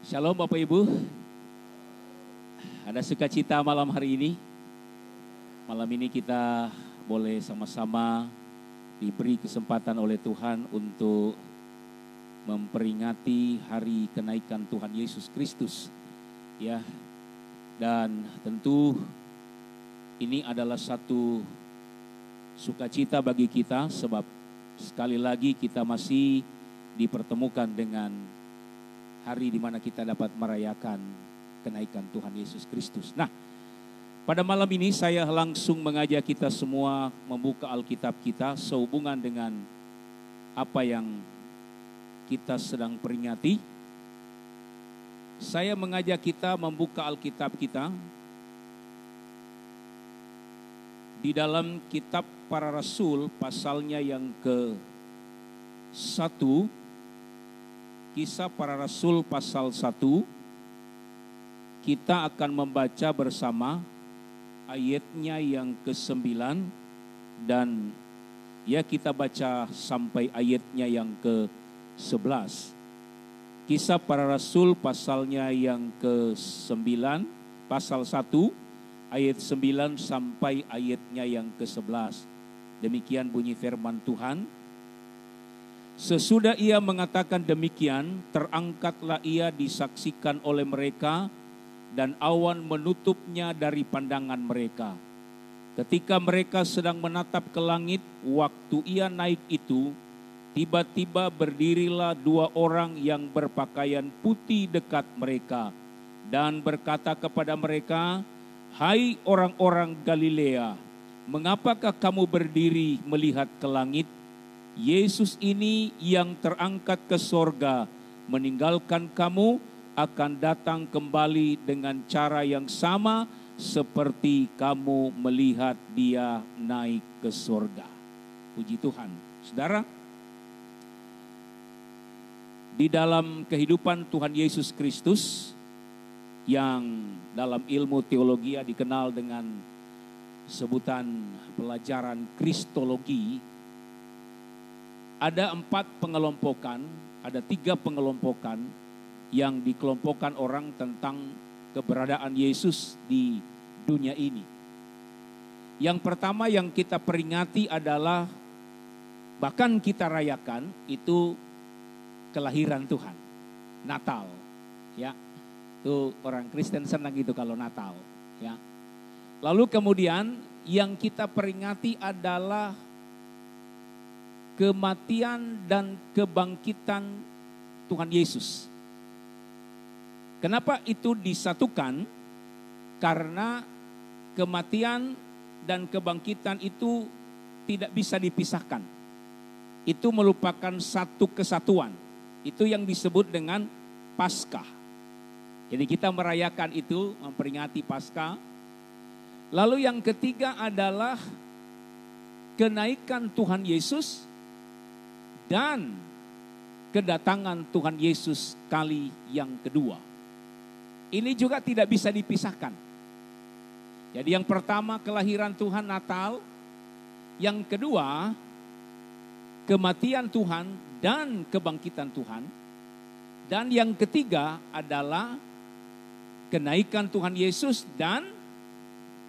Shalom Bapak Ibu. Ada sukacita malam hari ini. Malam ini kita boleh sama-sama diberi kesempatan oleh Tuhan untuk memperingati hari kenaikan Tuhan Yesus Kristus. Ya. Dan tentu ini adalah satu sukacita bagi kita sebab sekali lagi kita masih dipertemukan dengan hari di mana kita dapat merayakan kenaikan Tuhan Yesus Kristus. Nah, pada malam ini saya langsung mengajak kita semua membuka Alkitab kita sehubungan dengan apa yang kita sedang peringati. Saya mengajak kita membuka Alkitab kita di dalam kitab Para Rasul pasalnya yang ke-1, Kisah Para Rasul pasal 1, kita akan membaca bersama ayatnya yang ke-9 dan ya kita baca sampai ayatnya yang ke-11. Kisah Para Rasul pasalnya yang ke-9, pasal 1, ayat 9 sampai ayatnya yang ke-11. Demikian bunyi firman Tuhan. Sesudah ia mengatakan demikian, terangkatlah ia disaksikan oleh mereka dan awan menutupnya dari pandangan mereka. Ketika mereka sedang menatap ke langit, waktu ia naik itu, tiba-tiba berdirilah dua orang yang berpakaian putih dekat mereka dan berkata kepada mereka, "Hai orang-orang Galilea, mengapakah kamu berdiri melihat ke langit? Yesus ini yang terangkat ke sorga, meninggalkan kamu, akan datang kembali dengan cara yang sama seperti kamu melihat dia naik ke sorga." Puji Tuhan. Saudara, di dalam kehidupan Tuhan Yesus Kristus yang dalam ilmu teologi dikenal dengan sebutan pelajaran Kristologi, ada 4 pengelompokan, ada 3 pengelompokan yang dikelompokkan orang tentang keberadaan Yesus di dunia ini. Yang pertama yang kita peringati adalah, bahkan kita rayakan, itu kelahiran Tuhan, Natal. Ya, itu orang Kristen senang gitu kalau Natal. Ya. Lalu kemudian yang kita peringati adalah kematian dan kebangkitan Tuhan Yesus. Kenapa itu disatukan? Karena kematian dan kebangkitan itu tidak bisa dipisahkan. Itu merupakan satu kesatuan. Itu yang disebut dengan Paskah. Jadi kita merayakan itu, memperingati Paskah. Lalu yang ketiga adalah kenaikan Tuhan Yesus dan kedatangan Tuhan Yesus kali yang kedua. Ini juga tidak bisa dipisahkan. Jadi yang pertama kelahiran Tuhan, Natal. Yang kedua kematian Tuhan dan kebangkitan Tuhan. Dan yang ketiga adalah kenaikan Tuhan Yesus dan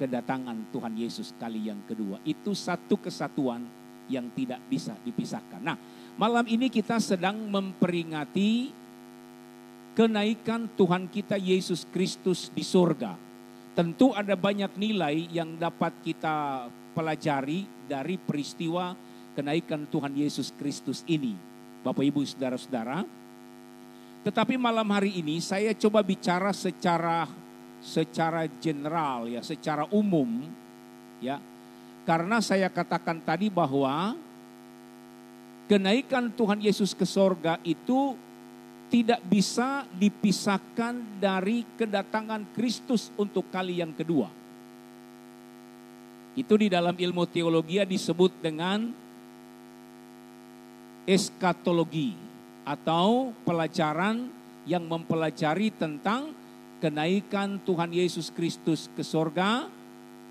kedatangan Tuhan Yesus kali yang kedua. Itu satu kesatuan yang tidak bisa dipisahkan. Nah, malam ini kita sedang memperingati kenaikan Tuhan kita Yesus Kristus di surga. Tentu ada banyak nilai yang dapat kita pelajari dari peristiwa kenaikan Tuhan Yesus Kristus ini, Bapak Ibu saudara-saudara. Tetapi malam hari ini saya coba bicara secara general, ya, secara umum, ya. Karena saya katakan tadi bahwa kenaikan Tuhan Yesus ke sorga itu tidak bisa dipisahkan dari kedatangan Kristus untuk kali yang kedua. Itu di dalam ilmu teologi disebut dengan eskatologi atau pelajaran yang mempelajari tentang kenaikan Tuhan Yesus Kristus ke sorga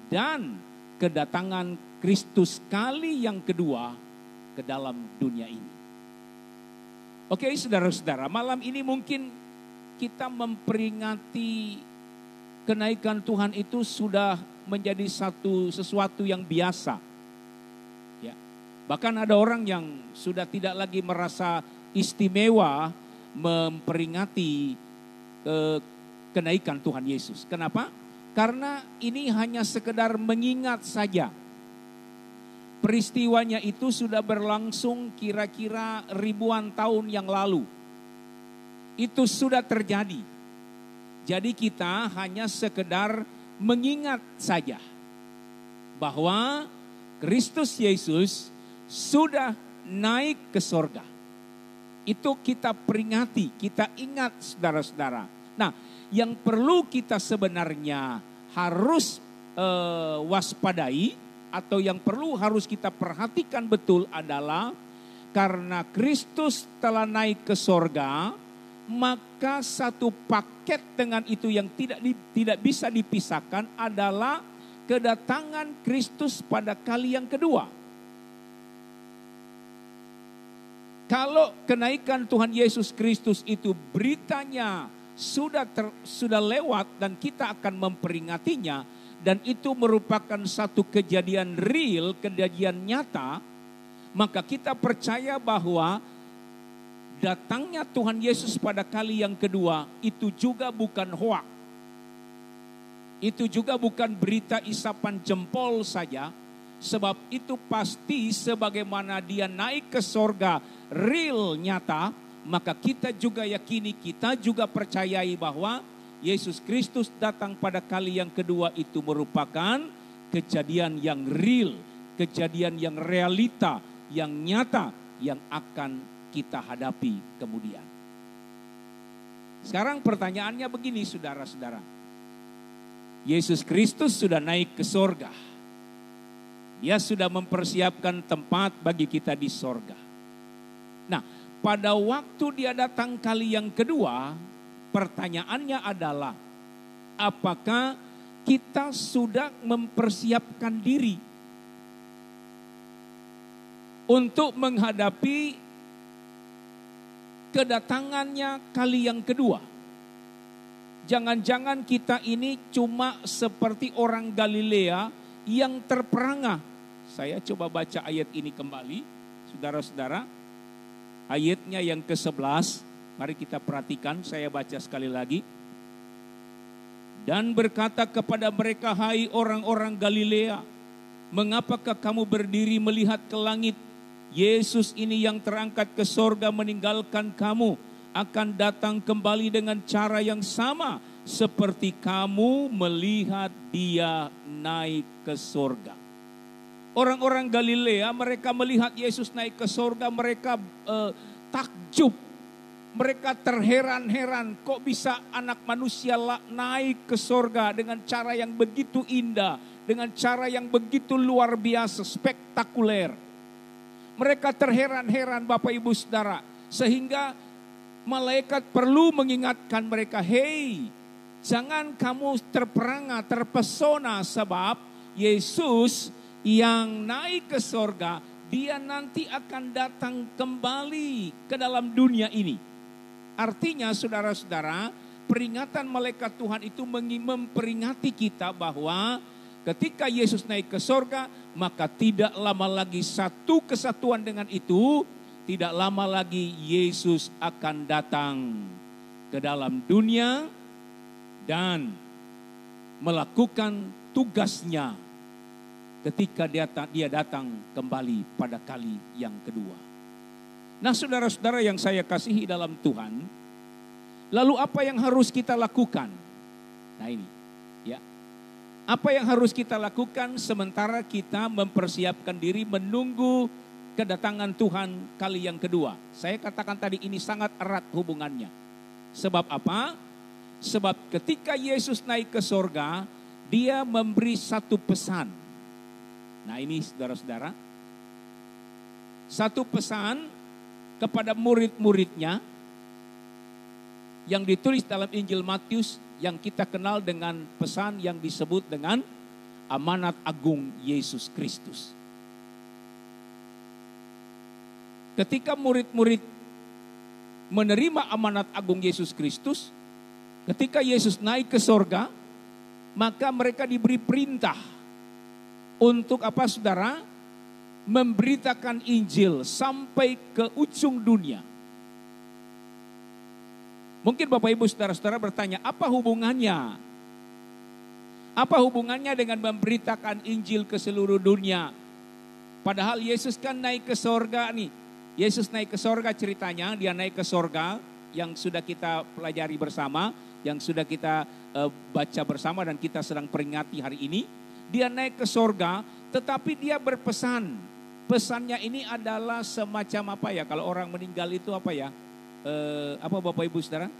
dan kedatangan Kristus kali yang kedua ke dalam dunia ini. Oke, saudara-saudara, malam ini mungkin kita memperingati kenaikan Tuhan itu sudah menjadi sesuatu yang biasa. Ya. Bahkan ada orang yang sudah tidak lagi merasa istimewa memperingati kenaikan Tuhan Yesus. Kenapa? Karena ini hanya sekedar mengingat saja. Peristiwanya itu sudah berlangsung kira-kira ribuan tahun yang lalu. Itu sudah terjadi. Jadi kita hanya sekedar mengingat saja bahwa Kristus Yesus sudah naik ke sorga. Itu kita peringati, kita ingat saudara-saudara. Nah, yang perlu kita sebenarnya harus waspadai atau yang perlu harus kita perhatikan betul adalah karena Kristus telah naik ke sorga, maka satu paket dengan itu yang tidak bisa dipisahkan adalah kedatangan Kristus pada kali yang kedua. Kalau kenaikan Tuhan Yesus Kristus itu beritanya sudah lewat dan kita akan memperingatinya, dan itu merupakan satu kejadian real, kejadian nyata, maka kita percaya bahwa datangnya Tuhan Yesus pada kali yang kedua itu juga bukan hoak. Itu juga bukan berita isapan jempol saja, sebab itu pasti sebagaimana dia naik ke sorga real nyata, maka kita juga yakini, kita juga percayai bahwa Yesus Kristus datang pada kali yang kedua itu merupakan kejadian yang real, kejadian yang realita, yang nyata, yang akan kita hadapi kemudian. Sekarang pertanyaannya begini saudara-saudara. Yesus Kristus sudah naik ke sorga. Dia sudah mempersiapkan tempat bagi kita di sorga. Nah, pada waktu dia datang kali yang kedua, pertanyaannya adalah, apakah kita sudah mempersiapkan diri untuk menghadapi kedatangannya kali yang kedua? Jangan-jangan kita ini cuma seperti orang Galilea yang terperangah. Saya coba baca ayat ini kembali, saudara-saudara. Ayatnya yang ke-11, mari kita perhatikan, saya baca sekali lagi. Dan berkata kepada mereka, hai orang-orang Galilea, mengapakah kamu berdiri melihat ke langit? Yesus ini yang terangkat ke sorga meninggalkan kamu, akan datang kembali dengan cara yang sama seperti kamu melihat dia naik ke sorga. Orang-orang Galilea, mereka melihat Yesus naik ke sorga, mereka takjub. Mereka terheran-heran, kok bisa anak manusia naik ke sorga dengan cara yang begitu indah, dengan cara yang begitu luar biasa, spektakuler. Mereka terheran-heran Bapak Ibu Saudara, sehingga malaikat perlu mengingatkan mereka, hei, jangan kamu terperangah, terpesona, sebab Yesus yang naik ke sorga, dia nanti akan datang kembali ke dalam dunia ini. Artinya saudara-saudara, peringatan malaikat Tuhan itu memperingati kita bahwa ketika Yesus naik ke sorga, maka tidak lama lagi satu kesatuan dengan itu, tidak lama lagi Yesus akan datang ke dalam dunia dan melakukan tugasnya ketika dia datang kembali pada kali yang kedua. Nah saudara-saudara yang saya kasihi dalam Tuhan, lalu apa yang harus kita lakukan? Nah ini, ya. Apa yang harus kita lakukan sementara kita mempersiapkan diri menunggu kedatangan Tuhan kali yang kedua? Saya katakan tadi ini sangat erat hubungannya. Sebab apa? Sebab ketika Yesus naik ke sorga, dia memberi satu pesan. Nah ini saudara-saudara, satu pesan kepada murid-muridnya yang ditulis dalam Injil Matius yang kita kenal dengan pesan yang disebut dengan amanat agung Yesus Kristus. Ketika murid-murid menerima amanat agung Yesus Kristus, Ketika Yesus naik ke sorga, maka mereka diberi perintah untuk apa saudara? Memberitakan Injil sampai ke ujung dunia. Mungkin Bapak Ibu saudara-saudara bertanya, apa hubungannya? Apa hubungannya dengan memberitakan Injil ke seluruh dunia? Padahal Yesus kan naik ke sorga nih. Yesus naik ke sorga ceritanya, dia naik ke sorga yang sudah kita pelajari bersama, yang sudah kita baca bersama dan kita sedang peringati hari ini. Dia naik ke sorga, tetapi dia berpesan. Pesannya ini adalah semacam apa ya? Kalau orang meninggal itu apa ya? Apa Bapak Ibu Saudara?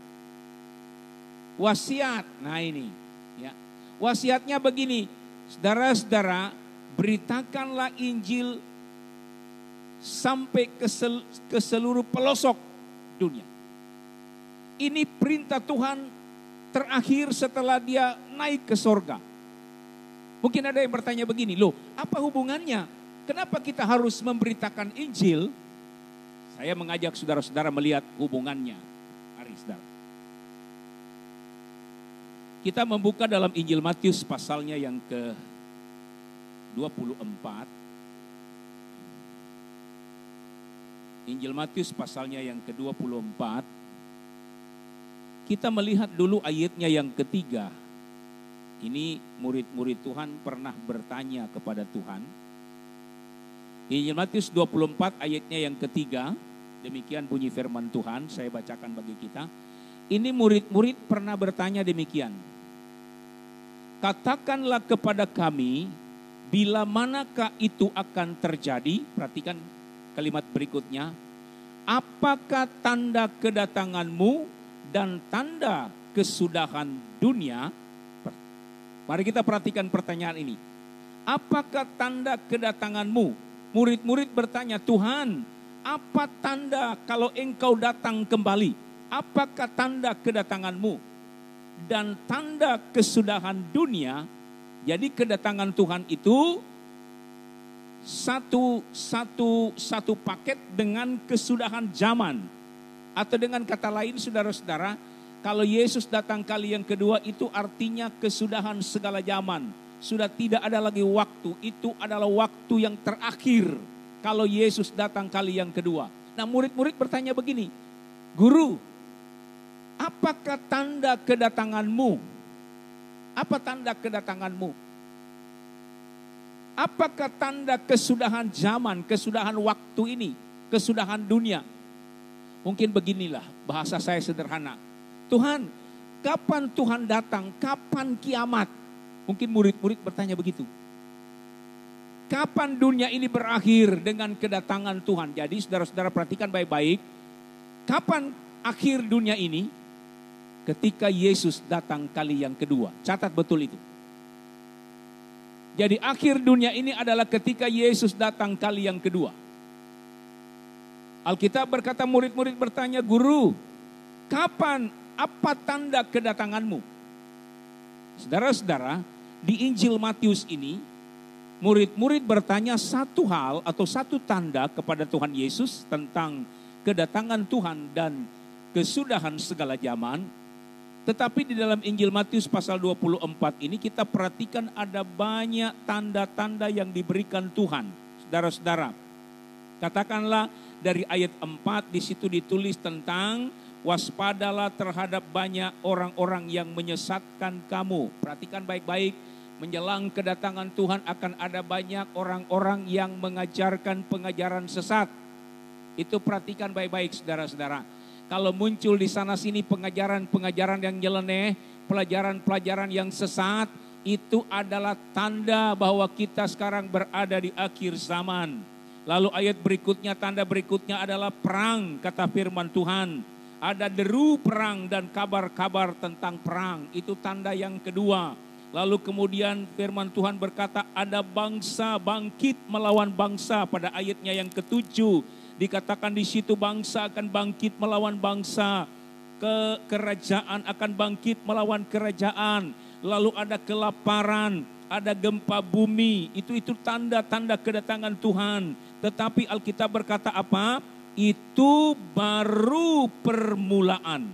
Wasiat. Nah ini, ya. Wasiatnya begini, saudara-saudara, beritakanlah Injil sampai ke seluruh pelosok dunia. Ini perintah Tuhan terakhir setelah dia naik ke sorga. Mungkin ada yang bertanya begini, loh apa hubungannya? Kenapa kita harus memberitakan Injil? Saya mengajak saudara-saudara melihat hubungannya. Mari saudara. Kita membuka dalam Injil Matius pasalnya yang ke-24. Injil Matius pasalnya yang ke-24. Kita melihat dulu ayatnya yang ketiga. Ini murid-murid Tuhan pernah bertanya kepada Tuhan. Injil Matius 24 ayatnya yang ketiga. Demikian bunyi firman Tuhan, saya bacakan bagi kita. Ini murid-murid pernah bertanya demikian. Katakanlah kepada kami, bila manakah itu akan terjadi? Perhatikan kalimat berikutnya. Apakah tanda kedatanganmu dan tanda kesudahan dunia? Mari kita perhatikan pertanyaan ini. Apakah tanda kedatanganmu? Murid-murid bertanya, Tuhan, apa tanda kalau engkau datang kembali? Apakah tanda kedatanganmu dan tanda kesudahan dunia? Jadi kedatangan Tuhan itu satu paket dengan kesudahan zaman. Atau dengan kata lain saudara-saudara, kalau Yesus datang kali yang kedua itu artinya kesudahan segala zaman. Sudah tidak ada lagi waktu, itu adalah waktu yang terakhir kalau Yesus datang kali yang kedua. Nah murid-murid bertanya begini, Guru, apakah tanda kedatanganmu? Apa tanda kedatanganmu? Apakah tanda kesudahan zaman, kesudahan waktu ini, kesudahan dunia? Mungkin beginilah bahasa saya sederhana. Tuhan, kapan Tuhan datang? Kapan kiamat? Mungkin murid-murid bertanya begitu. Kapan dunia ini berakhir dengan kedatangan Tuhan? Jadi saudara-saudara perhatikan baik-baik. Kapan akhir dunia ini? Ketika Yesus datang kali yang kedua. Catat betul itu. Jadi akhir dunia ini adalah ketika Yesus datang kali yang kedua. Alkitab berkata murid-murid bertanya, Guru, kapan, apa tanda kedatanganmu? Saudara-saudara, di Injil Matius ini, murid-murid bertanya satu hal atau satu tanda kepada Tuhan Yesus tentang kedatangan Tuhan dan kesudahan segala zaman. Tetapi di dalam Injil Matius pasal 24 ini kita perhatikan ada banyak tanda-tanda yang diberikan Tuhan. Saudara-saudara, katakanlah dari ayat 4 di situ ditulis tentang waspadalah terhadap banyak orang-orang yang menyesatkan kamu. Perhatikan baik-baik, menjelang kedatangan Tuhan akan ada banyak orang-orang yang mengajarkan pengajaran sesat. Itu perhatikan baik-baik saudara-saudara. Kalau muncul di sana sini pengajaran-pengajaran yang nyeleneh, pelajaran-pelajaran yang sesat, itu adalah tanda bahwa kita sekarang berada di akhir zaman. Lalu ayat berikutnya, tanda berikutnya adalah perang, kata firman Tuhan. Ada deru perang dan kabar-kabar tentang perang. Itu tanda yang kedua. Lalu kemudian firman Tuhan berkata ada bangsa bangkit melawan bangsa pada ayatnya yang ke-7. Dikatakan di situ bangsa akan bangkit melawan bangsa. Kerajaan akan bangkit melawan kerajaan. Lalu ada kelaparan, ada gempa bumi. Itu tanda-tanda kedatangan Tuhan. Tetapi Alkitab berkata apa? Itu baru permulaan.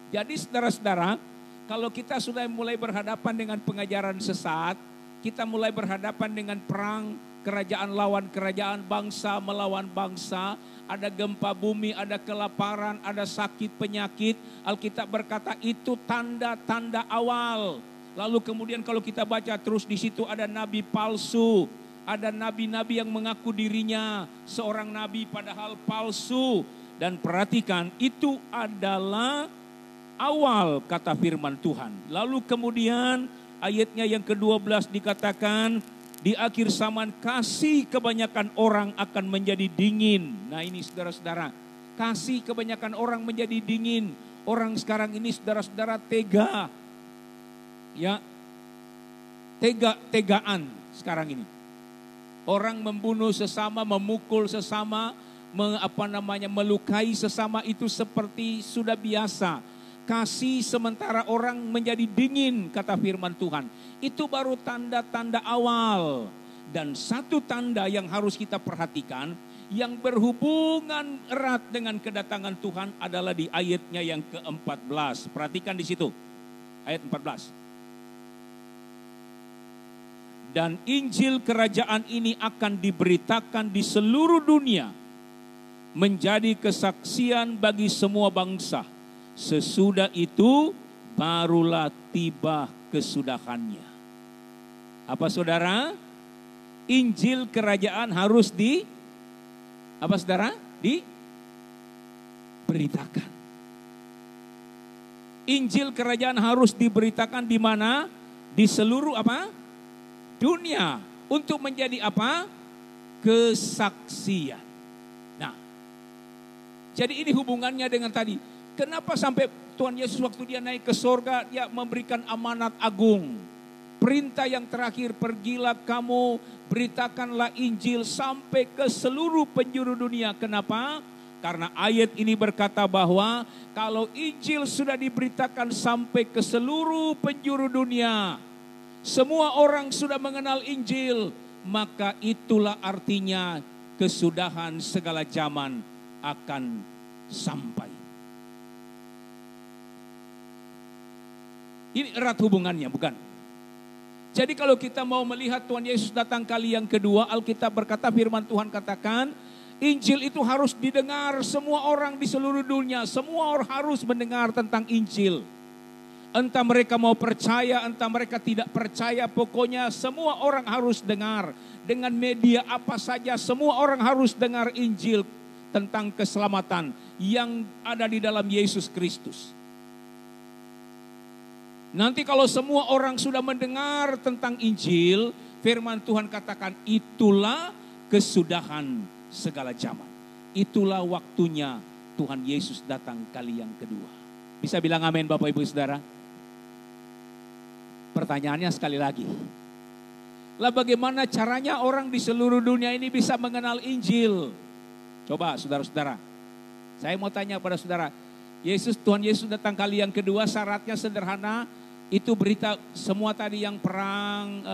Jadi saudara-saudara, kalau kita sudah mulai berhadapan dengan pengajaran sesat, kita mulai berhadapan dengan perang, kerajaan lawan kerajaan, bangsa melawan bangsa, ada gempa bumi, ada kelaparan, ada sakit penyakit. Alkitab berkata itu tanda-tanda awal. Lalu kemudian kalau kita baca terus di situ ada nabi palsu, ada nabi-nabi yang mengaku dirinya seorang nabi padahal palsu. Dan perhatikan, itu adalah awal kata firman Tuhan. Lalu kemudian ayatnya yang ke-12 dikatakan, di akhir zaman kasih kebanyakan orang akan menjadi dingin. Nah ini saudara-saudara, kasih kebanyakan orang menjadi dingin. Orang sekarang ini saudara-saudara tega. Ya, tega-tegaan sekarang ini. Orang membunuh sesama, memukul sesama, melukai sesama itu seperti sudah biasa. Kasih sementara orang menjadi dingin kata firman Tuhan. Itu baru tanda-tanda awal. Dan satu tanda yang harus kita perhatikan, yang berhubungan erat dengan kedatangan Tuhan adalah di ayatnya yang ke-14. Perhatikan di situ, ayat 14. Dan Injil kerajaan ini akan diberitakan di seluruh dunia, menjadi kesaksian bagi semua bangsa. Sesudah itu barulah tiba kesudahannya. Apa saudara? Injil kerajaan harus diberitakan. Injil kerajaan harus diberitakan di mana? Di seluruh dunia. Untuk menjadi kesaksian. Nah, jadi ini hubungannya dengan tadi. Kenapa sampai Tuhan Yesus waktu dia naik ke sorga, dia memberikan amanat agung. Perintah yang terakhir, pergilah kamu, beritakanlah Injil sampai ke seluruh penjuru dunia. Kenapa? Karena ayat ini berkata bahwa kalau Injil sudah diberitakan sampai ke seluruh penjuru dunia, semua orang sudah mengenal Injil, maka itulah artinya kesudahan segala zaman akan sampai. Ini erat hubungannya, bukan? Jadi kalau kita mau melihat Tuhan Yesus datang kali yang kedua, Alkitab berkata, firman Tuhan katakan, Injil itu harus didengar semua orang di seluruh dunia. Semua orang harus mendengar tentang Injil. Entah mereka mau percaya, entah mereka tidak percaya, pokoknya semua orang harus dengar. Dengan media apa saja, semua orang harus dengar Injil tentang keselamatan yang ada di dalam Yesus Kristus. Nanti kalau semua orang sudah mendengar tentang Injil, firman Tuhan katakan itulah kesudahan segala zaman. Itulah waktunya Tuhan Yesus datang kali yang kedua. Bisa bilang amin Bapak Ibu Saudara? Pertanyaannya sekali lagi. Lah bagaimana caranya orang di seluruh dunia ini bisa mengenal Injil? Coba saudara-saudara. Saya mau tanya pada saudara. Tuhan Yesus datang kali yang kedua, syaratnya sederhana. Itu berita semua tadi yang perang,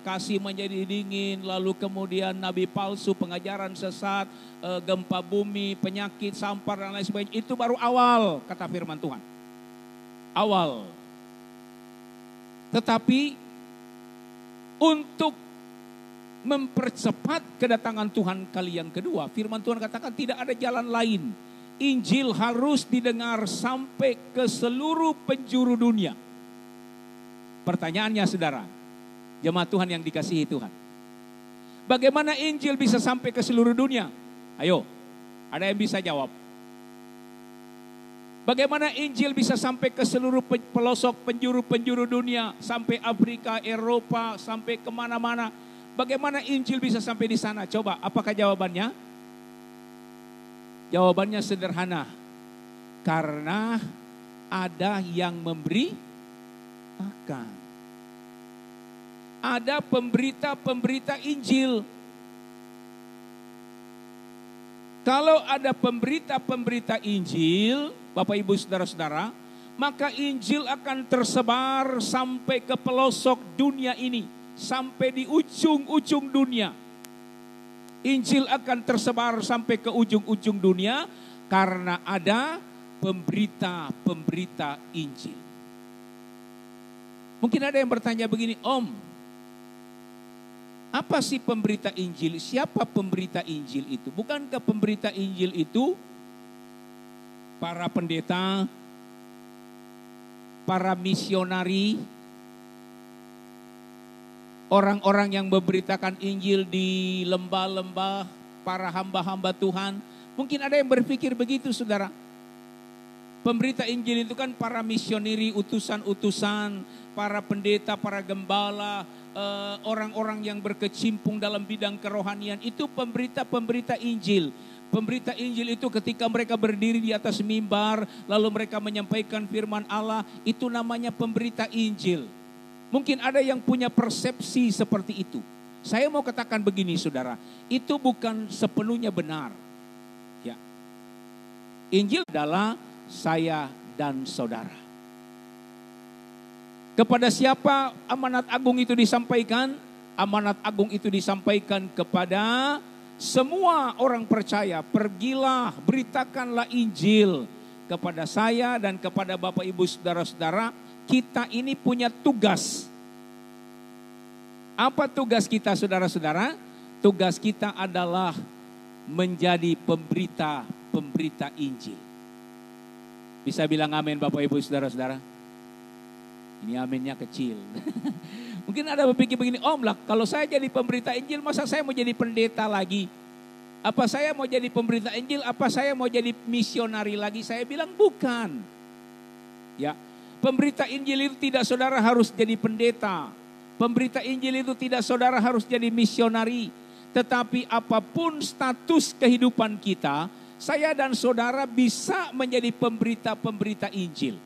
kasih menjadi dingin, lalu kemudian nabi palsu, pengajaran sesat, gempa bumi, penyakit, sampar dan lain sebagainya. Itu baru awal kata firman Tuhan. Awal. Tetapi untuk mempercepat kedatangan Tuhan kali yang kedua, firman Tuhan katakan tidak ada jalan lain. Injil harus didengar sampai ke seluruh penjuru dunia. Pertanyaannya saudara, jemaat Tuhan yang dikasihi Tuhan. Bagaimana Injil bisa sampai ke seluruh dunia? Ayo, ada yang bisa jawab. Bagaimana Injil bisa sampai ke seluruh pelosok penjuru dunia, sampai Afrika, Eropa, sampai kemana-mana. Bagaimana Injil bisa sampai di sana? Coba, apakah jawabannya? Jawabannya sederhana. Karena ada yang memberitakan. Ada pemberita-pemberita Injil. Kalau ada pemberita-pemberita Injil, Bapak Ibu Saudara-saudara, maka Injil akan tersebar sampai ke pelosok dunia ini, sampai di ujung-ujung dunia. Injil akan tersebar sampai ke ujung-ujung dunia karena ada pemberita-pemberita Injil. Mungkin ada yang bertanya begini, Om, apa sih pemberita Injil? Siapa pemberita Injil itu? Bukankah pemberita Injil itu para pendeta, para misionari, orang-orang yang memberitakan Injil di lembah-lembah, para hamba-hamba Tuhan? Mungkin ada yang berpikir begitu, saudara. Pemberita Injil itu kan para misioneri, utusan-utusan, para pendeta, para gembala, orang-orang yang berkecimpung dalam bidang kerohanian. Itu pemberita-pemberita Injil. Pemberita Injil itu ketika mereka berdiri di atas mimbar, lalu mereka menyampaikan firman Allah, itu namanya pemberita Injil. Mungkin ada yang punya persepsi seperti itu. Saya mau katakan begini, saudara, itu bukan sepenuhnya benar. Ya. Injil adalah saya dan saudara. Kepada siapa amanat agung itu disampaikan? Amanat agung itu disampaikan kepada semua orang percaya. Pergilah, beritakanlah Injil kepada saya dan kepada Bapak Ibu saudara-saudara. Kita ini punya tugas. Apa tugas kita, saudara-saudara? Tugas kita adalah menjadi pemberita Injil. Bisa bilang amin Bapak Ibu saudara-saudara? Ini aminnya kecil. Mungkin ada berpikir begini, Om lah kalau saya jadi pemberita Injil masa saya mau jadi pendeta lagi? Apa saya mau jadi pemberita Injil? Apa saya mau jadi misionari lagi? Saya bilang bukan. Ya, pemberita Injil itu tidak saudara harus jadi pendeta. Pemberita Injil itu tidak saudara harus jadi misionari. Tetapi apapun status kehidupan kita, saya dan saudara bisa menjadi pemberita-pemberita Injil.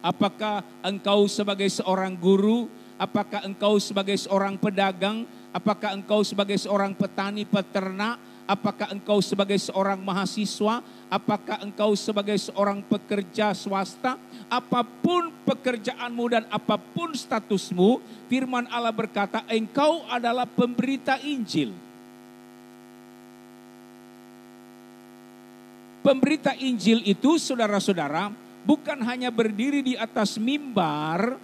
Apakah engkau sebagai seorang guru? Apakah engkau sebagai seorang pedagang? Apakah engkau sebagai seorang petani peternak? Apakah engkau sebagai seorang mahasiswa? Apakah engkau sebagai seorang pekerja swasta? Apapun pekerjaanmu dan apapun statusmu, firman Allah berkata engkau adalah pemberita Injil. Pemberita Injil itu, saudara-saudara, bukan hanya berdiri di atas mimbar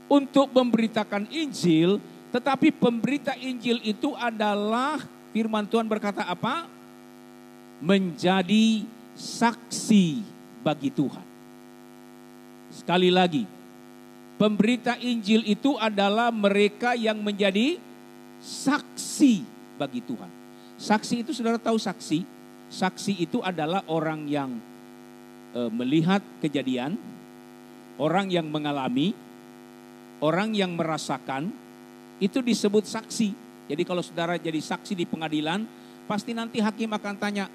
untuk memberitakan Injil, tetapi pemberita Injil itu adalah, firman Tuhan berkata apa? Menjadi saksi bagi Tuhan. Sekali lagi, pemberita Injil itu adalah mereka yang menjadi saksi bagi Tuhan. Saksi itu, saudara tahu saksi? Saksi itu adalah orang yang melihat kejadian, orang yang mengalami, orang yang merasakan, itu disebut saksi. Jadi kalau saudara jadi saksi di pengadilan, pasti nanti hakim akan tanya,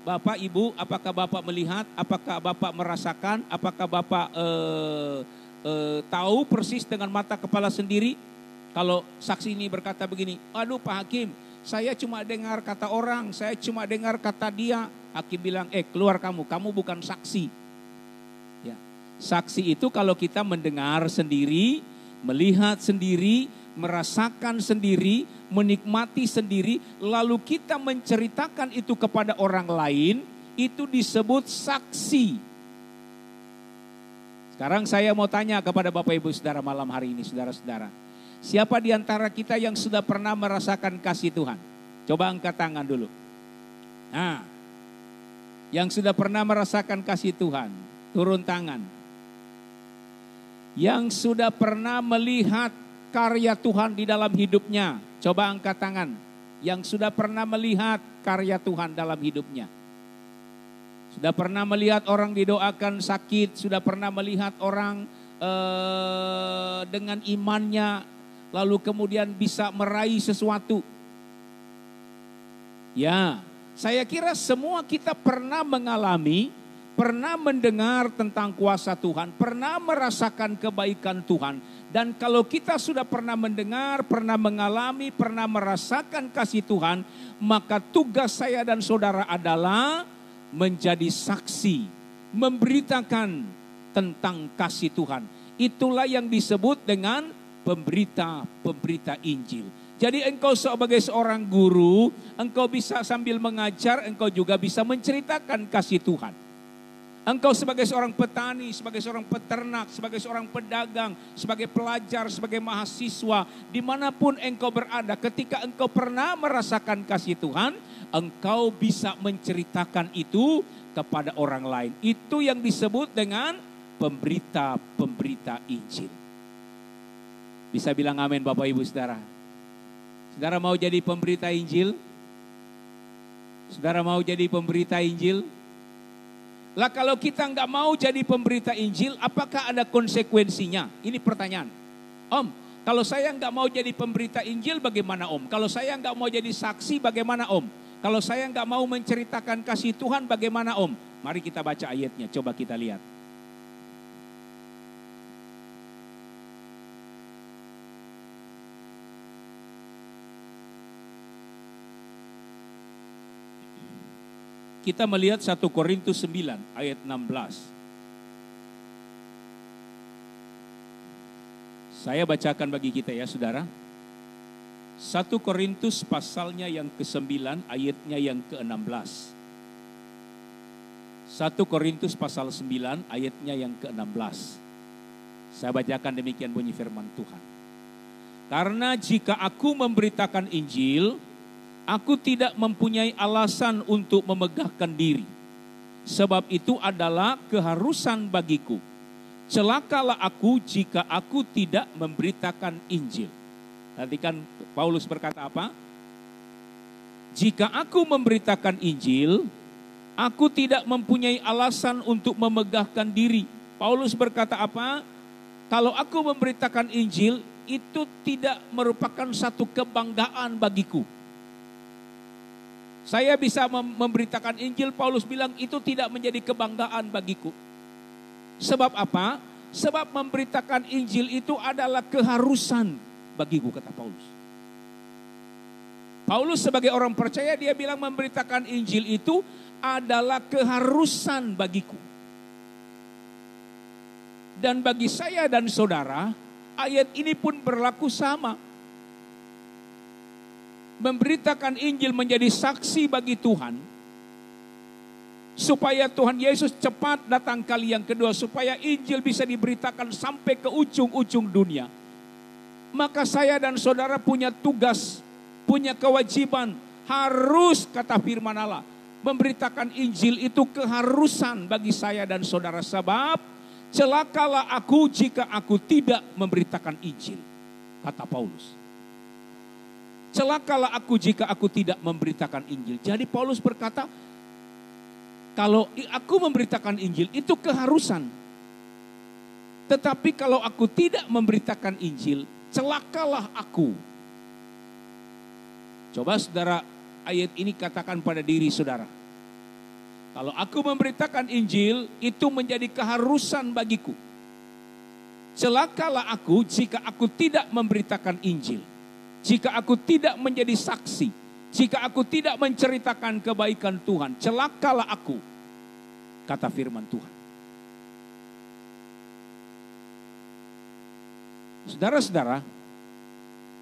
Bapak, Ibu, apakah Bapak melihat, apakah Bapak merasakan, apakah Bapak tahu persis dengan mata kepala sendiri? Kalau saksi ini berkata begini, aduh Pak Hakim, saya cuma dengar kata orang, saya cuma dengar kata dia. Hakim bilang, keluar kamu bukan saksi. Ya. Saksi itu kalau kita mendengar sendiri, melihat sendiri, merasakan sendiri, menikmati sendiri, lalu kita menceritakan itu kepada orang lain, itu disebut saksi. Sekarang saya mau tanya kepada Bapak Ibu Saudara malam hari ini, saudara-saudara. Siapa di antara kita yang sudah pernah merasakan kasih Tuhan? Coba angkat tangan dulu. Nah, yang sudah pernah merasakan kasih Tuhan, turun tangan. Yang sudah pernah melihat karya Tuhan di dalam hidupnya, coba angkat tangan. Yang sudah pernah melihat karya Tuhan dalam hidupnya. Sudah pernah melihat orang didoakan sakit, sudah pernah melihat orang dengan imannya, lalu kemudian bisa meraih sesuatu. Ya, saya kira semua kita pernah mengalami, pernah mendengar tentang kuasa Tuhan, pernah merasakan kebaikan Tuhan. Dan kalau kita sudah pernah mendengar, pernah mengalami, pernah merasakan kasih Tuhan, maka tugas saya dan saudara adalah menjadi saksi, memberitakan tentang kasih Tuhan. Itulah yang disebut dengan pemberita-pemberita Injil. Jadi engkau sebagai seorang guru, engkau bisa sambil mengajar, engkau juga bisa menceritakan kasih Tuhan. Engkau sebagai seorang petani, sebagai seorang peternak, sebagai seorang pedagang, sebagai pelajar, sebagai mahasiswa, dimanapun engkau berada, ketika engkau pernah merasakan kasih Tuhan, engkau bisa menceritakan itu kepada orang lain. Itu yang disebut dengan pemberita-pemberita Injil. Bisa bilang amin Bapak Ibu Saudara? Saudara mau jadi pemberita Injil? Saudara mau jadi pemberita Injil? Lah kalau kita nggak mau jadi pemberita Injil, apakah ada konsekuensinya? Ini pertanyaan. Om, kalau saya nggak mau jadi pemberita Injil, bagaimana Om? Kalau saya nggak mau jadi saksi, bagaimana Om? Kalau saya nggak mau menceritakan kasih Tuhan, bagaimana Om? Mari kita baca ayatnya, coba kita lihat. Kita melihat 1 Korintus 9 ayat 16. Saya bacakan bagi kita ya saudara. 1 Korintus pasalnya yang ke-9 ayatnya yang ke-16. 1 Korintus pasal 9 ayatnya yang ke-16. Saya bacakan demikian bunyi firman Tuhan. Karena jika aku memberitakan Injil, aku tidak mempunyai alasan untuk memegahkan diri. Sebab itu adalah keharusan bagiku. Celakalah aku jika aku tidak memberitakan Injil. Nanti kan Paulus berkata apa? Jika aku memberitakan Injil, aku tidak mempunyai alasan untuk memegahkan diri. Paulus berkata apa? Kalau aku memberitakan Injil, itu tidak merupakan satu kebanggaan bagiku. Saya bisa memberitakan Injil, Paulus bilang itu tidak menjadi kebanggaan bagiku. Sebab apa? Sebab memberitakan Injil itu adalah keharusan bagiku, kata Paulus. Paulus sebagai orang percaya, dia bilang memberitakan Injil itu adalah keharusan bagiku. Dan bagi saya dan saudara, ayat ini pun berlaku sama. Memberitakan Injil menjadi saksi bagi Tuhan, supaya Tuhan Yesus cepat datang kali yang kedua, supaya Injil bisa diberitakan sampai ke ujung-ujung dunia. Maka saya dan saudara punya tugas, punya kewajiban, harus, kata firman Allah, memberitakan Injil itu keharusan bagi saya dan saudara. Sebab celakalah aku jika aku tidak memberitakan Injil, kata Paulus. Celakalah aku jika aku tidak memberitakan Injil. Jadi Paulus berkata, kalau aku memberitakan Injil itu keharusan. Tetapi kalau aku tidak memberitakan Injil, celakalah aku. Coba saudara, ayat ini katakan pada diri saudara. Kalau aku memberitakan Injil, itu menjadi keharusan bagiku. Celakalah aku jika aku tidak memberitakan Injil. Jika aku tidak menjadi saksi, jika aku tidak menceritakan kebaikan Tuhan, celakalah aku, kata firman Tuhan. Saudara-saudara,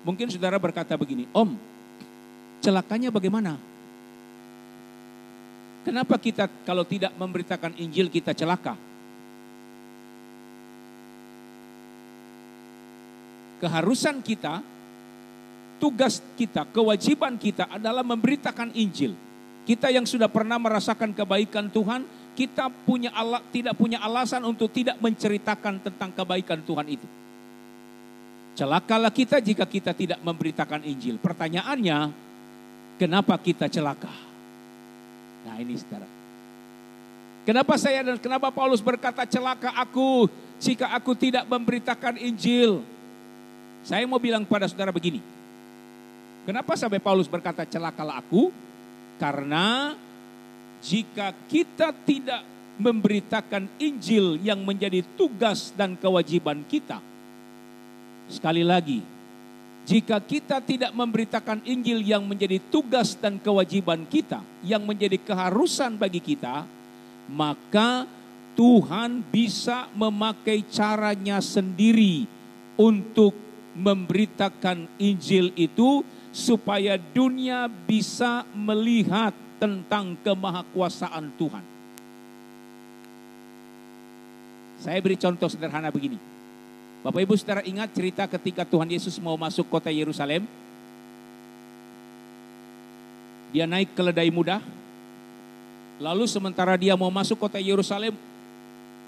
mungkin saudara berkata begini, Om, celakanya bagaimana? Kenapa kita kalau tidak memberitakan Injil kita celaka? Keharusan kita, tugas kita, kewajiban kita adalah memberitakan Injil. Kita yang sudah pernah merasakan kebaikan Tuhan, kita tidak punya alasan untuk tidak menceritakan tentang kebaikan Tuhan itu. Celakalah kita jika kita tidak memberitakan Injil. Pertanyaannya, kenapa kita celaka? Nah ini saudara. Kenapa Paulus berkata celaka aku jika aku tidak memberitakan Injil? Saya mau bilang pada saudara begini. Kenapa sampai Paulus berkata celakalah aku? Karena jika kita tidak memberitakan Injil yang menjadi tugas dan kewajiban kita. Sekali lagi, jika kita tidak memberitakan Injil yang menjadi tugas dan kewajiban kita, yang menjadi keharusan bagi kita, maka Tuhan bisa memakai caranya sendiri untuk memberitakan Injil itu supaya dunia bisa melihat tentang kemahakuasaan Tuhan. Saya beri contoh sederhana begini. Bapak Ibu saudara ingat cerita ketika Tuhan Yesus mau masuk kota Yerusalem? Dia naik keledai muda. Lalu sementara dia mau masuk kota Yerusalem,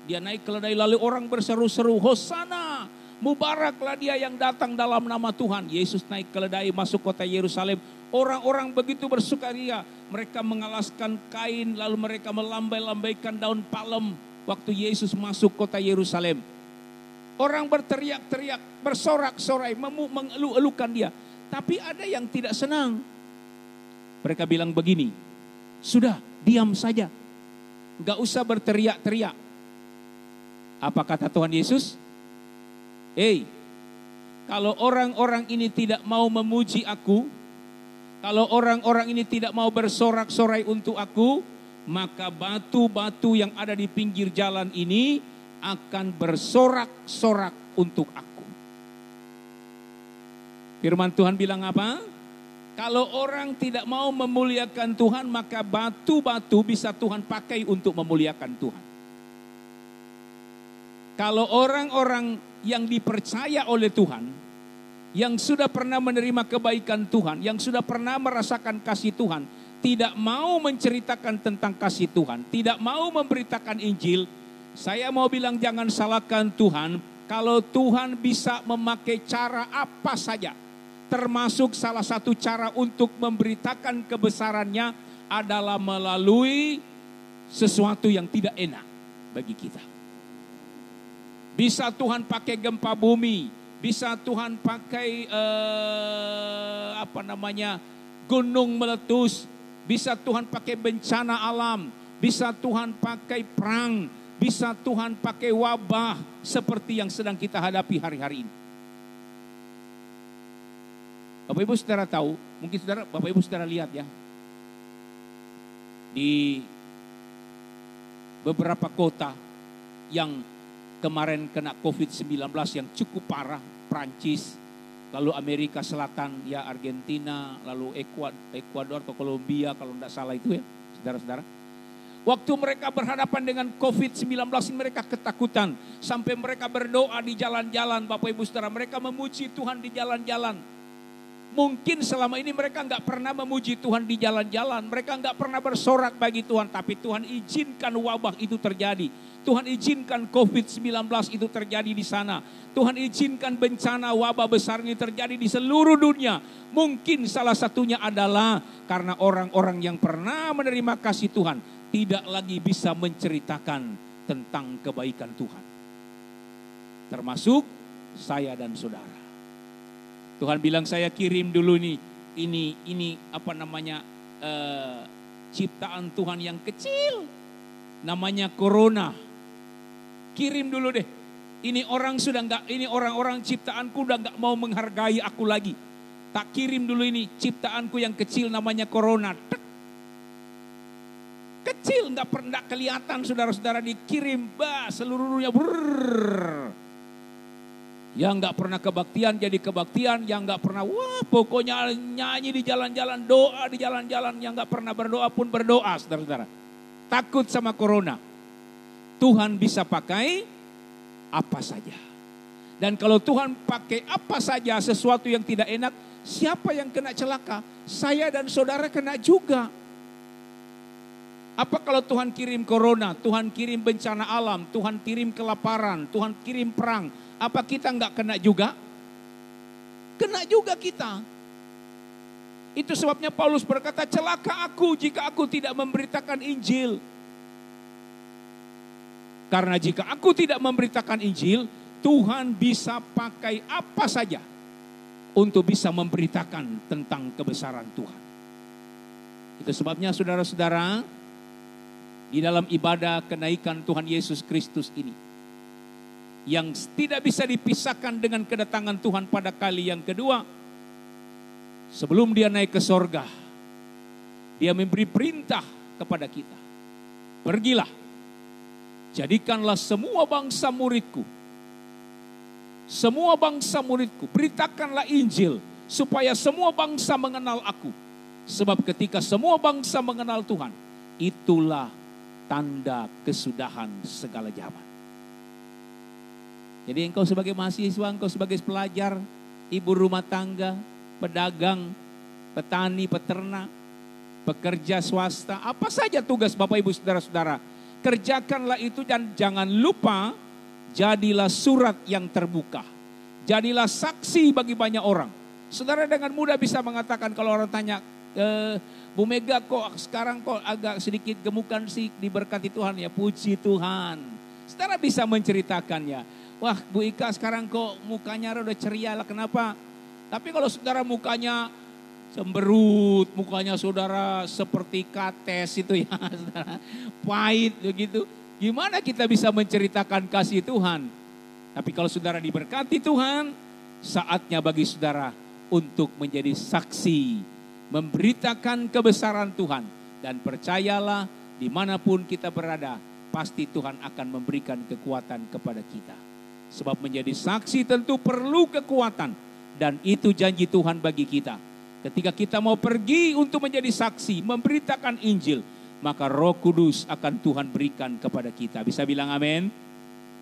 dia naik keledai, lalu orang berseru-seru, Hosana, mubaraklah dia yang datang dalam nama Tuhan. Yesus naik keledai masuk kota Yerusalem. Orang-orang begitu bersukaria. Mereka mengalaskan kain, lalu mereka melambai-lambaikan daun palem waktu Yesus masuk kota Yerusalem. Orang berteriak-teriak, bersorak-sorai, mengeluh-elukan dia. Tapi ada yang tidak senang. Mereka bilang begini, sudah diam saja, gak usah berteriak-teriak. Apa kata Tuhan Yesus? Kalau orang-orang ini tidak mau memuji aku, kalau orang-orang ini tidak mau bersorak-sorai untuk aku, maka batu-batu yang ada di pinggir jalan ini akan bersorak-sorak untuk aku. Firman Tuhan bilang apa? Kalau orang tidak mau memuliakan Tuhan, maka batu-batu bisa Tuhan pakai untuk memuliakan Tuhan. Kalau orang-orang yang dipercaya oleh Tuhan, yang sudah pernah menerima kebaikan Tuhan, yang sudah pernah merasakan kasih Tuhan, tidak mau menceritakan tentang kasih Tuhan, tidak mau memberitakan Injil, saya mau bilang jangan salahkan Tuhan. Kalau Tuhan bisa memakai cara apa saja, termasuk salah satu cara untuk memberitakan kebesarannya adalah melalui sesuatu yang tidak enak bagi kita. Bisa Tuhan pakai gempa bumi, bisa Tuhan pakai gunung meletus, bisa Tuhan pakai bencana alam, bisa Tuhan pakai perang, bisa Tuhan pakai wabah seperti yang sedang kita hadapi hari-hari ini. Bapak Ibu saudara tahu, mungkin Bapak Ibu saudara lihat ya, di beberapa kota yang kemarin kena COVID-19 yang cukup parah, Prancis, lalu Amerika Selatan, ya Argentina, lalu Ekuador atau Kolombia kalau tidak salah itu ya, saudara-saudara. Waktu mereka berhadapan dengan COVID-19 mereka ketakutan. Sampai mereka berdoa di jalan-jalan, Bapak Ibu saudara, mereka memuji Tuhan di jalan-jalan. Mungkin selama ini mereka nggak pernah memuji Tuhan di jalan-jalan. Mereka nggak pernah bersorak bagi Tuhan. Tapi Tuhan izinkan wabah itu terjadi. Tuhan izinkan COVID-19 itu terjadi di sana. Tuhan izinkan bencana wabah besar ini terjadi di seluruh dunia. Mungkin salah satunya adalah karena orang-orang yang pernah menerima kasih Tuhan tidak lagi bisa menceritakan tentang kebaikan Tuhan. Termasuk saya dan saudara. Tuhan bilang saya kirim dulu nih, ini ciptaan Tuhan yang kecil, namanya corona. Kirim dulu deh. Ini orang-orang ciptaanku udah nggak mau menghargai aku lagi. Tak kirim dulu ini ciptaanku yang kecil namanya corona. Tek. Kecil nggak pernah kelihatan saudara-saudara, dikirim seluruh dunia. Yang nggak pernah kebaktian jadi kebaktian, yang nggak pernah pokoknya nyanyi di jalan-jalan, doa di jalan-jalan, yang nggak pernah berdoa pun berdoa, saudara-saudara. Takut sama corona. Tuhan bisa pakai apa saja. Dan kalau Tuhan pakai apa saja sesuatu yang tidak enak, siapa yang kena celaka? Saya dan saudara kena juga. Apa kalau Tuhan kirim corona, Tuhan kirim bencana alam, Tuhan kirim kelaparan, Tuhan kirim perang? Apa kita nggak kena juga? Kena juga kita. Itu sebabnya Paulus berkata, celaka aku jika aku tidak memberitakan Injil. Karena jika aku tidak memberitakan Injil, Tuhan bisa pakai apa saja untuk bisa memberitakan tentang kebesaran Tuhan. Itu sebabnya saudara-saudara, di dalam ibadah kenaikan Tuhan Yesus Kristus ini, yang tidak bisa dipisahkan dengan kedatangan Tuhan pada kali yang kedua. Sebelum dia naik ke sorga, dia memberi perintah kepada kita. Pergilah, jadikanlah semua bangsa muridku. semua bangsa muridku, beritakanlah Injil supaya semua bangsa mengenal aku. Sebab ketika semua bangsa mengenal Tuhan, itulah tanda kesudahan segala zaman. Jadi engkau sebagai mahasiswa, engkau sebagai pelajar, ibu rumah tangga, pedagang, petani, peternak, pekerja swasta, apa saja tugas Bapak Ibu Saudara-saudara, kerjakanlah itu dan jangan lupa jadilah surat yang terbuka. Jadilah saksi bagi banyak orang. Saudara dengan mudah bisa mengatakan kalau orang tanya, Bu Mega kok sekarang kok agak sedikit gemukan sih, diberkati Tuhan ya, puji Tuhan. Saudara bisa menceritakannya. Wah Bu Ika sekarang kok mukanya udah ceria lah, kenapa? Tapi kalau saudara mukanya cemberut, mukanya saudara seperti kates itu ya, saudara, pahit begitu. Gimana kita bisa menceritakan kasih Tuhan? Tapi kalau saudara diberkati Tuhan, saatnya bagi saudara untuk menjadi saksi, memberitakan kebesaran Tuhan. Dan percayalah dimanapun kita berada, pasti Tuhan akan memberikan kekuatan kepada kita. Sebab menjadi saksi tentu perlu kekuatan. Dan itu janji Tuhan bagi kita. Ketika kita mau pergi untuk menjadi saksi, memberitakan Injil, maka Roh Kudus akan Tuhan berikan kepada kita. Bisa bilang amin?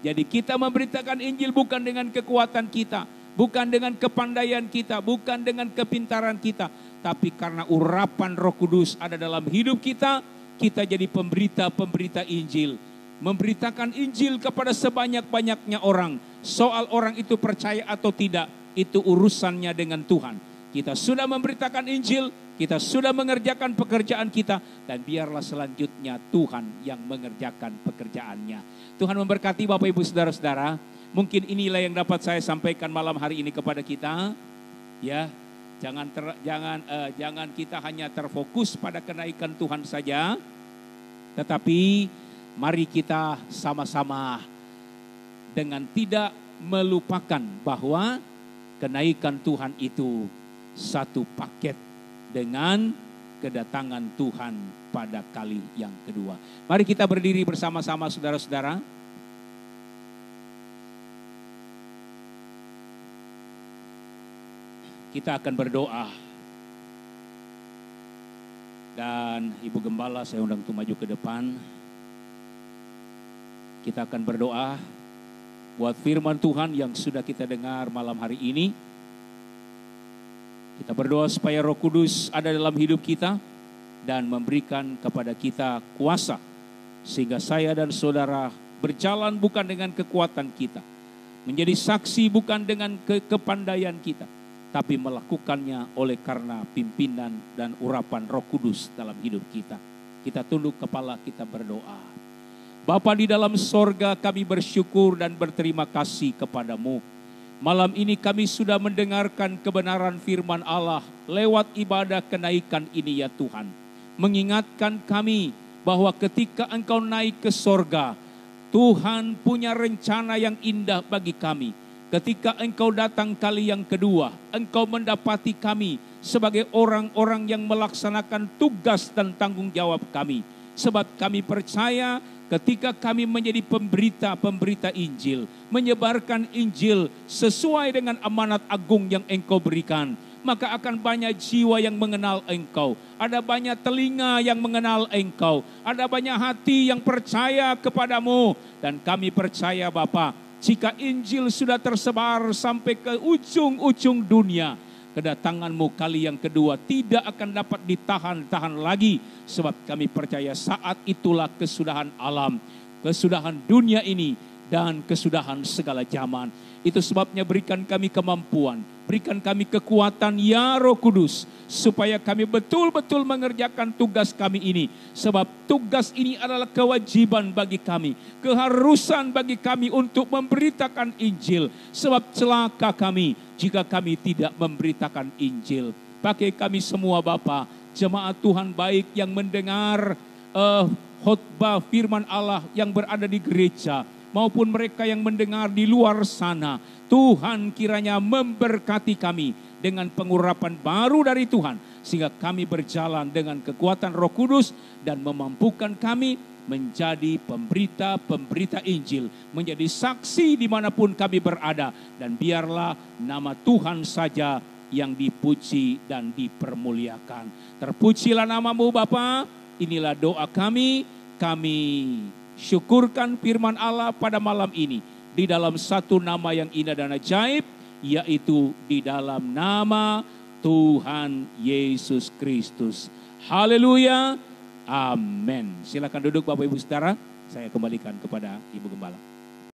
Jadi kita memberitakan Injil bukan dengan kekuatan kita, bukan dengan kepandaian kita, bukan dengan kepintaran kita, tapi karena urapan Roh Kudus ada dalam hidup kita, kita jadi pemberita-pemberita Injil. Memberitakan Injil kepada sebanyak-banyaknya orang. Soal orang itu percaya atau tidak, itu urusannya dengan Tuhan. Kita sudah memberitakan Injil, kita sudah mengerjakan pekerjaan kita, dan biarlah selanjutnya Tuhan yang mengerjakan pekerjaannya. Tuhan memberkati Bapak Ibu Saudara-saudara. Mungkin inilah yang dapat saya sampaikan malam hari ini kepada kita. Ya, jangan kita hanya terfokus pada kenaikan Tuhan saja, tetapi mari kita sama-sama dengan tidak melupakan bahwa kenaikan Tuhan itu satu paket dengan kedatangan Tuhan pada kali yang kedua. Mari kita berdiri bersama-sama saudara-saudara. Kita akan berdoa. Dan Ibu Gembala saya undang untuk maju ke depan. Kita akan berdoa buat firman Tuhan yang sudah kita dengar malam hari ini. Kita berdoa supaya Roh Kudus ada dalam hidup kita dan memberikan kepada kita kuasa. Sehingga saya dan saudara berjalan bukan dengan kekuatan kita. Menjadi saksi bukan dengan kepandaian kita. Tapi melakukannya oleh karena pimpinan dan urapan Roh Kudus dalam hidup kita. Kita tunduk kepala, kita berdoa. Bapa di dalam sorga, kami bersyukur dan berterima kasih kepadamu. Malam ini kami sudah mendengarkan kebenaran firman Allah lewat ibadah kenaikan ini ya Tuhan. Mengingatkan kami bahwa ketika Engkau naik ke sorga, Tuhan punya rencana yang indah bagi kami. Ketika Engkau datang kali yang kedua, Engkau mendapati kami sebagai orang-orang yang melaksanakan tugas dan tanggung jawab kami. Sebab kami percaya ketika kami menjadi pemberita Injil, menyebarkan Injil sesuai dengan amanat agung yang Engkau berikan, maka akan banyak jiwa yang mengenal Engkau. Ada banyak telinga yang mengenal Engkau. Ada banyak hati yang percaya kepadamu. Dan kami percaya Bapa, jika Injil sudah tersebar sampai ke ujung-ujung dunia, kedatangan-Mu kali yang kedua tidak akan dapat ditahan lagi. Sebab kami percaya saat itulah kesudahan alam, kesudahan dunia ini, dan kesudahan segala zaman. Itu sebabnya berikan kami kemampuan, berikan kami kekuatan ya Roh Kudus, supaya kami betul-betul mengerjakan tugas kami ini. Sebab tugas ini adalah kewajiban bagi kami, keharusan bagi kami untuk memberitakan Injil. Sebab celaka kami jika kami tidak memberitakan Injil. Pakai kami semua Bapa, jemaat Tuhan baik yang mendengar khotbah firman Allah yang berada di gereja, maupun mereka yang mendengar di luar sana. Tuhan kiranya memberkati kami dengan pengurapan baru dari Tuhan, sehingga kami berjalan dengan kekuatan Roh Kudus dan memampukan kami menjadi pemberita-pemberita Injil, menjadi saksi dimanapun kami berada. Dan biarlah nama Tuhan saja yang dipuji dan dipermuliakan. Terpujilah namamu Bapa. Inilah doa kami. Kami syukurkan firman Allah pada malam ini di dalam satu nama yang indah dan ajaib, yaitu di dalam nama Tuhan Yesus Kristus. Haleluya. Amin. Silakan duduk Bapak Ibu Saudara. Saya kembalikan kepada Ibu Gembala.